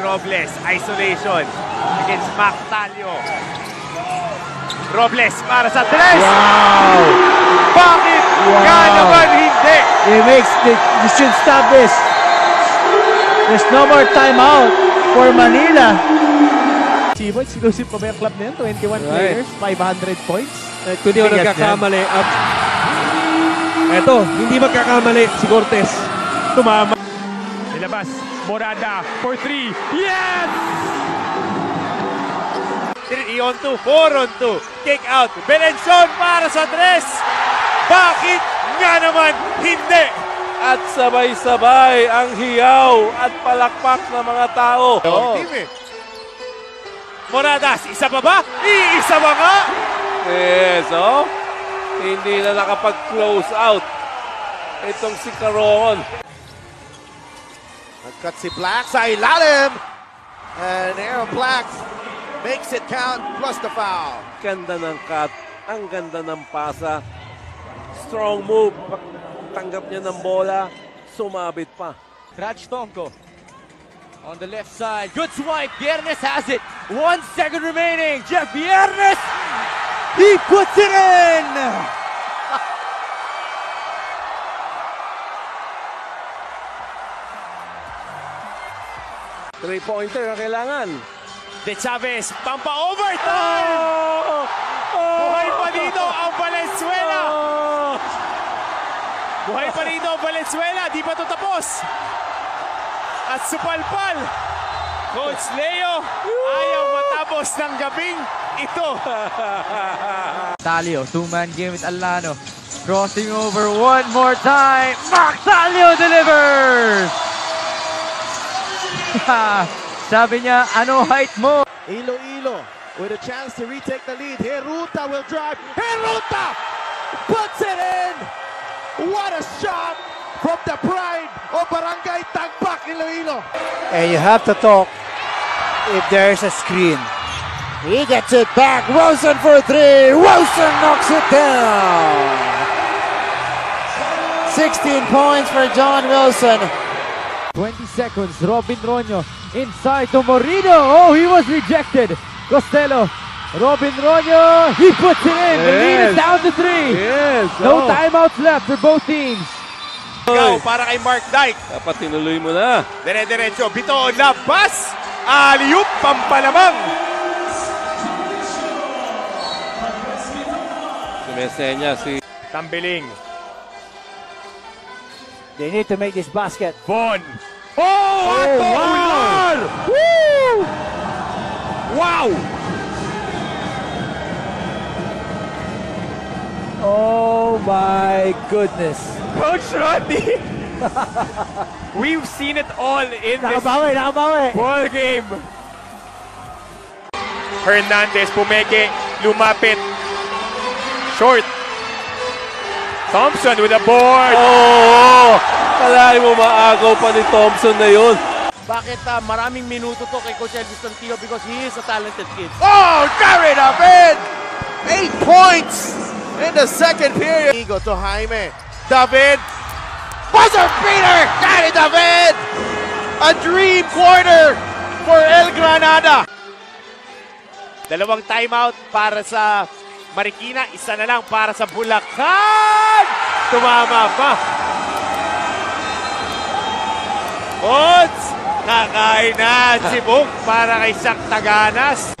Robles, isolation against Mac Talio. Robles para sa tres! Wow! Bakit nga naman hindi? You should stop this. There's no more timeout for Manila. Chivo, exclusive pa ba yung club na yun? 21 players, 500 points. Kung di ako nagkakamali, eto, hindi magkakamali si Cortez. Tumama. Nilabas, Morada for 3. Yes! 3 on 2, 4 on 2. Kick out, Belenson para sa tres. Bakit nga naman hindi? At sabay-sabay ang hiyaw at palakpak ng mga tao. Moradas, isa pa ba? Iisa ba nga? Yes, oh. Hindi na nakapag-close out itong si Caron. Nag-cut si Black sa ilalim. And Aaron Black makes it count plus the foul. Ganda ng cut. Ang ganda ng pasa. Strong move. Tanggap niya ng bola. Sumabit pa. Raj Tonko on the left side. Good swipe. Viernes has it. 1 second remaining. Jeff Viernes. He puts it in. Three-pointer ang kailangan. De Chavez, pampa overtime! Buhay pa dito ang Valenzuela! Buhay pa dito ang Valenzuela, di pa ito tapos! At supalpal, Coach Leo, ayaw matapos ng gabing ito. Talio, two-man game with Alano. Crossing over one more time. Mac Talio delivers! Sabi niya, ano height mo? Iloilo with a chance to retake the lead. Heruta will drive. Heruta puts it in. What a shot from the pride of Barangay Tagpak, Iloilo. And you have to talk if there's a screen. He gets it back. Wilson for 3. Wilson knocks it down. 16 points for John Wilson. 20 seconds, Robin Ronyo inside to Moreno. Oh, he was rejected. Costello, Robin Ronyo, he puts it in. The lead is down to 3. Yes. No timeouts left for both teams. Ikaw para kay Mark Dyke. Dapat tinuloy mo na. Dire-diretso, Bito, labas. Aliyup, pampalamang. Sumesenya si Tambiling. They need to make this basket. Von. Oh, wow! Woo! Wow! Oh my goodness. Coach Rodney! We've seen it all in this Nakabawi. ball game. Hernandez, pumeke, lumapit. Short. Thompson with a board. Oo! Kalahin mo maagaw pa ni Thompson na yun. Bakit maraming minuto to kay Coach Elvis Santillo? Because he is a talented kid. Oh, Gary David! 8 points in the second period. Go to Jaime. David. Buzzer beater! Gary David! A dream quarter for El Granada. Dalawang timeout para sa Marikina, isa na lang para sa Bulacan. Tumama pa. Ots, kakain na si Buk para kay Sak Taganas.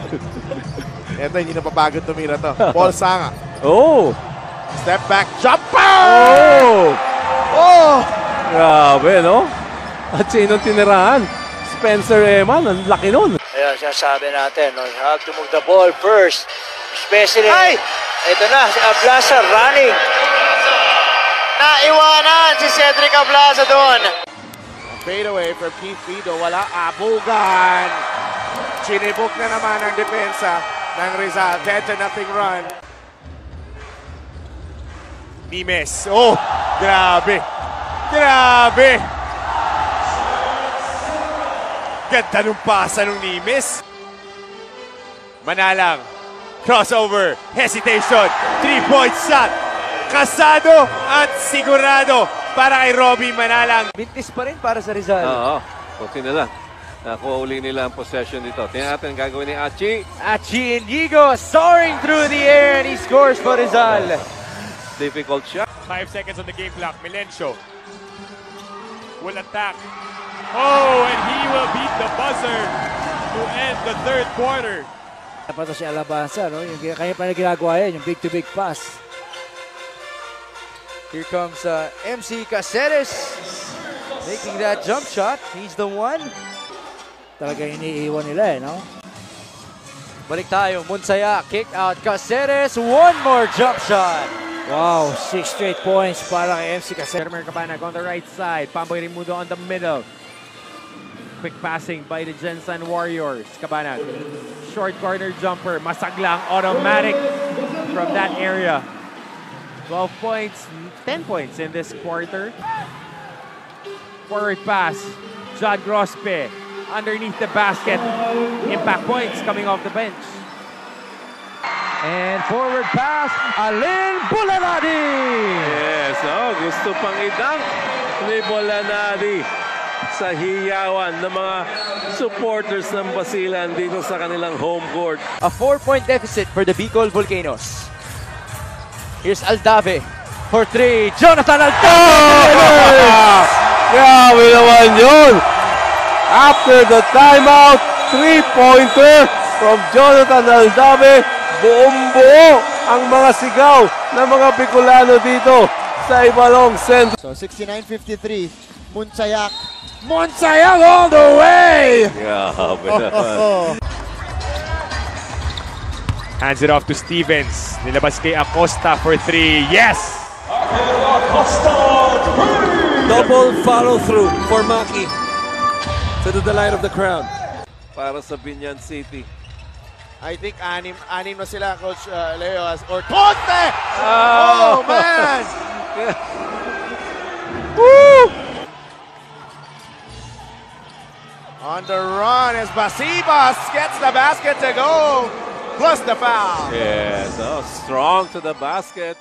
Ito, hindi na papagod tumira to. Paul Sanga. Oh! Step back jumper! Oh! Oh! Grabe, no? At sinong tinirahan? Spencer Eman, ang laki nun. Ayan, sinasabi natin, no? You have to move the ball first. Especially, ito na, si Ablasa running. Naiwanan si Cedric Ablasa doon. Fade away from Keith Fido. Wala. Abugan. Chinibok na naman ang depensa ng Rizal. 10-0 run. Nimes. Oh, grabe. Grabe. Ganda nung pasa nung Nimes. Manalang. Crossover. Hesitation. 3-point shot. Kasado at sigurado para kay Robby Manalang. Bintis pa rin para sa Rizal. Oo. Kunti na lang. Nakuha uli nila ang possession dito. Tingnan natin ang gagawin ni Achi. Achi Inigo soaring through the air and he scores for Rizal. Difficult shot. 5 seconds on the game clock. Milencio will attack. Oh, and he will beat the buzzer to end the third quarter. Dapat si Alabasa, no? Yung kaya pa na ginagawa yan, yung big-to-big pass. Here comes MC Caceres making that jump shot. He's the one. Talaga iniiwan nila, no? Balik tayo. Munsaya, kick out. Caceres, one more jump shot. Wow, 6 straight points para kay MC Caceres. Jermer Cabanag on the right side. Pamboy Raimundo on the middle. Quick passing by the Gensan Warriors. Cabanag, short corner jumper. Masaglang automatic from that area. 12 points, 10 points in this quarter. Forward pass. John Grospe underneath the basket. Impact points coming off the bench. And forward pass, Alin Bulanadi! Yes, gusto pang idunk ni Bolanadi sa hiyawan ng mga supporters ng Basilan dito sa kanilang home court. A 4-point deficit for the Bicol Volcanoes. Here's Aldave for 3. Jonathan Aldave! Grabe naman yun! After the timeout, 3-pointer from Jonathan Aldave. Buong-buo ang mga sigaw ng mga Bicolano dito sa Ibalong Central. So 69-53, Munsayak. Monsayak all the way! Grabe naman. Hands it off to Stevens. Nilabas kay Acosta for 3. Yes! Double follow through for Maki. To the delight of the crowd. Para sa Binyan City. I think anim na sila, Coach Leo. Or Conte! Oh, man! Woo! On the run as Basibas gets the basket to go. Plus the foul. Yes, strong to the basket.